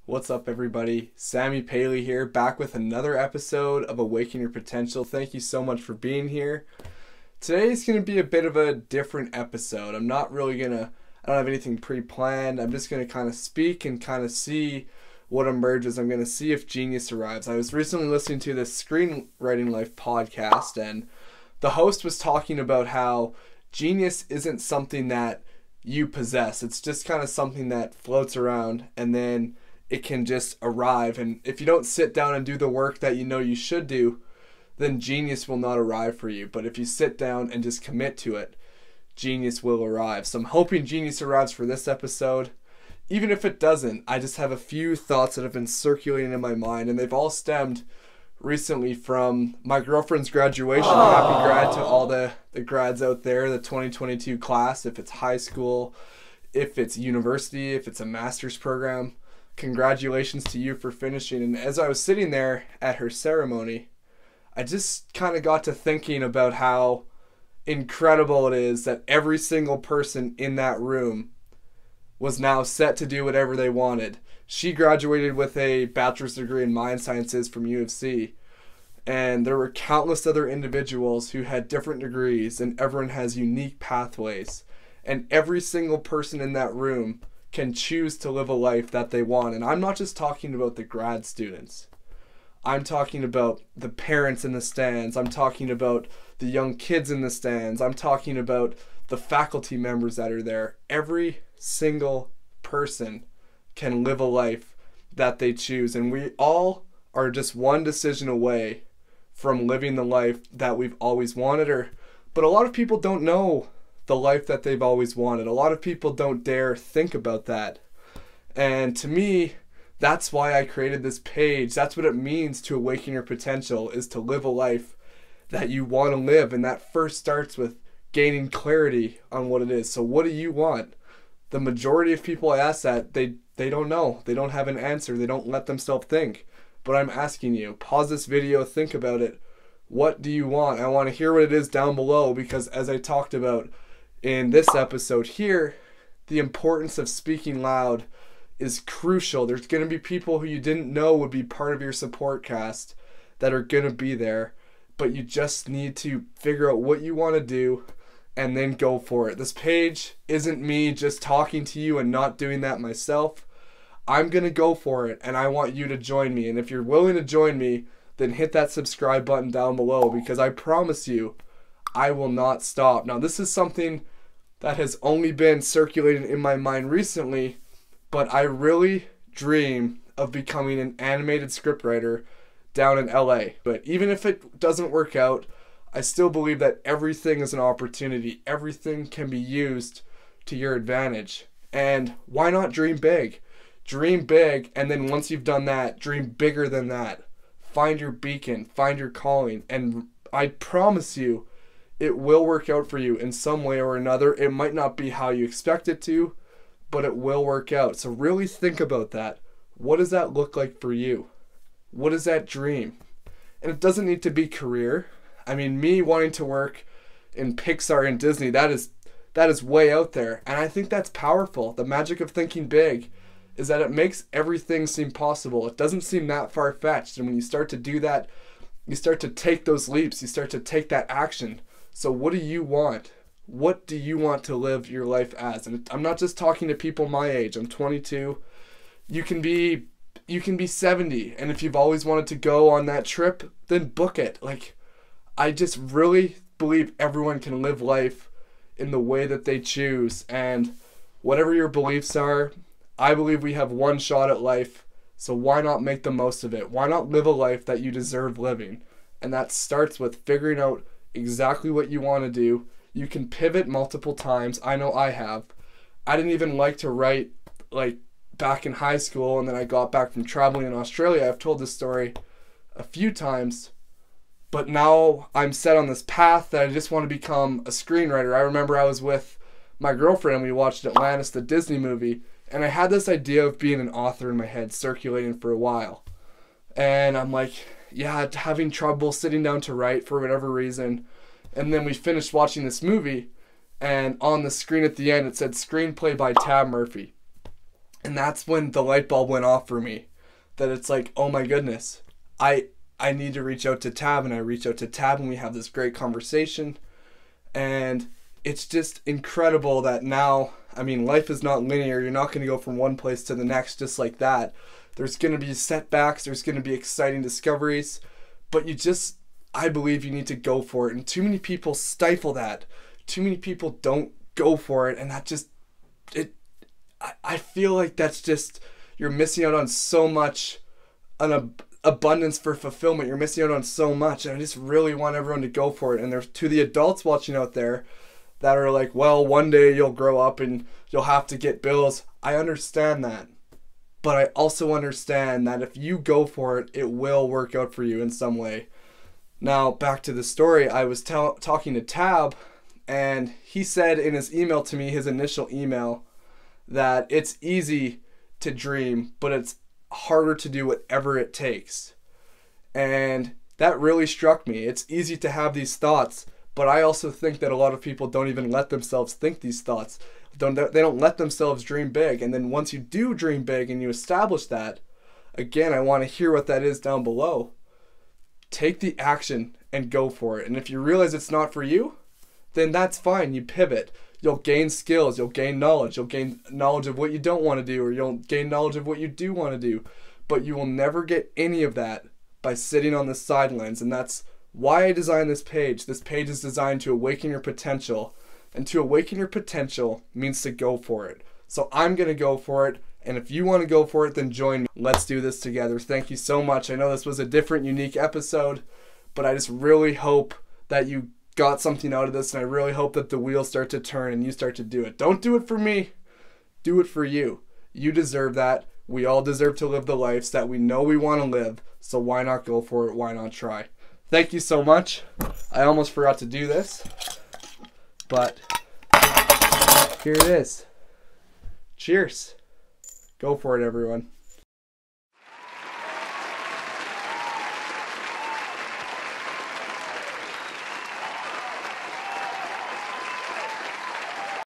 What's up, everybody? Sammy Paley here, back with another episode of Awaken Your Potential. Thank you so much for being here. Today's going to be a bit of a different episode. I don't have anything pre-planned. I'm just going to kind of speak and kind of see what emerges. I'm going to see if genius arrives. I was recently listening to this Screenwriting Life podcast, and the host was talking about how genius isn't something that you possess. It's just kind of something that floats around, and then it can just arrive. And if you don't sit down and do the work that you know you should do, then genius will not arrive for you. But if you sit down and just commit to it, genius will arrive. So I'm hoping genius arrives for this episode. Even if it doesn't, I just have a few thoughts that have been circulating in my mind, and they've all stemmed recently from my girlfriend's graduation. Happy grad to all the grads out there, the 2022 class, if it's high school, if it's university, if it's a master's program. Congratulations to you for finishing. And as I was sitting there at her ceremony, I just kind of got to thinking about how incredible it is that every single person in that room was now set to do whatever they wanted. She graduated with a bachelor's degree in mind sciences from U of C, and there were countless other individuals who had different degrees, and everyone has unique pathways, and every single person in that room can choose to live a life that they want. And I'm not just talking about the grad students. I'm talking about the parents in the stands. I'm talking about the young kids in the stands. I'm talking about the faculty members that are there. Every single person can live a life that they choose. And we all are just one decision away from living the life that we've always wanted. But a lot of people don't know the life that they've always wanted. A lot of people don't dare think about that. And to me, that's why I created this page. That's what it means to awaken your potential, is to live a life that you want to live. And that first starts with gaining clarity on what it is. So what do you want? The majority of people I ask that, they don't know. They don't have an answer. They don't let themselves think. But I'm asking you, pause this video, think about it. What do you want? I want to hear what it is down below, because as I talked about in this episode here, the importance of speaking loud is crucial. There's going to be people who you didn't know would be part of your support cast that are going to be there, but you just need to figure out what you want to do and then go for it. This page isn't me just talking to you and not doing that myself. I'm going to go for it, and I want you to join me. And if you're willing to join me, then hit that subscribe button down below, because I promise you, I will not stop. Now, this is something that has only been circulating in my mind recently, but I really dream of becoming an animated scriptwriter down in LA. But even if it doesn't work out, I still believe that everything is an opportunity. Everything can be used to your advantage. And why not dream big? Dream big, and then once you've done that, dream bigger than that. Find your beacon, find your calling, and I promise you, it will work out for you in some way or another. It might not be how you expect it to, but it will work out. So really think about that. What does that look like for you? What is that dream? And it doesn't need to be career. I mean, me wanting to work in Pixar and Disney, that is way out there. And I think that's powerful. The magic of thinking big is that it makes everything seem possible. It doesn't seem that far-fetched. And when you start to do that, you start to take those leaps. You start to take that action. So what do you want? What do you want to live your life as? And I'm not just talking to people my age. I'm 22. You can be 70. And if you've always wanted to go on that trip, then book it. Like, I just really believe everyone can live life in the way that they choose. And whatever your beliefs are, I believe we have one shot at life. So why not make the most of it? Why not live a life that you deserve living? And that starts with figuring out exactly what you want to do. You can pivot multiple times. I know I have. I didn't even like to write like back in high school, and then I got back from traveling in Australia. I've told this story a few times, but now I'm set on this path that I just want to become a screenwriter. I remember I was with my girlfriend and we watched Atlantis, the Disney movie, and I had this idea of being an author in my head circulating for a while. And I'm like, yeah, having trouble sitting down to write for whatever reason. And then we finished watching this movie, and on the screen at the end it said screenplay by Tab Murphy. And that's when the light bulb went off for me. That it's like, oh my goodness, I need to reach out to Tab, and I reach out to Tab, and we have this great conversation. And it's just incredible that now, I mean, life is not linear. You're not going to go from one place to the next just like that. There's going to be setbacks. There's going to be exciting discoveries. But I believe you need to go for it. And too many people stifle that. Too many people don't go for it. And that just, I feel like that's just, you're missing out on so much, an abundance for fulfillment. You're missing out on so much. And I just really want everyone to go for it. And there's, to the adults watching out there that are like, well, one day you'll grow up and you'll have to get bills. I understand that. But I also understand that if you go for it, it will work out for you in some way. Now, back to the story. I was talking to Tab, and he said in his email to me, his initial email, that it's easy to dream, but it's harder to do whatever it takes. And that really struck me. It's easy to have these thoughts, but I also think that a lot of people don't even let themselves think these thoughts. They don't let themselves dream big. And then once you do dream big and you establish that, again, I want to hear what that is down below. Take the action and go for it. And if you realize it's not for you, then that's fine. You pivot. You'll gain skills. You'll gain knowledge. You'll gain knowledge of what you don't want to do, or you'll gain knowledge of what you do want to do. But you will never get any of that by sitting on the sidelines. And that's why I designed this page. This page is designed to awaken your potential. And to awaken your potential means to go for it. So I'm going to go for it. And if you want to go for it, then join me. Let's do this together. Thank you so much. I know this was a different, unique episode, but I just really hope that you got something out of this. And I really hope that the wheels start to turn and you start to do it. Don't do it for me. Do it for you. You deserve that. We all deserve to live the lives that we know we want to live. So why not go for it? Why not try? Thank you so much. I almost forgot to do this, but here it is. Cheers. Go for it, everyone.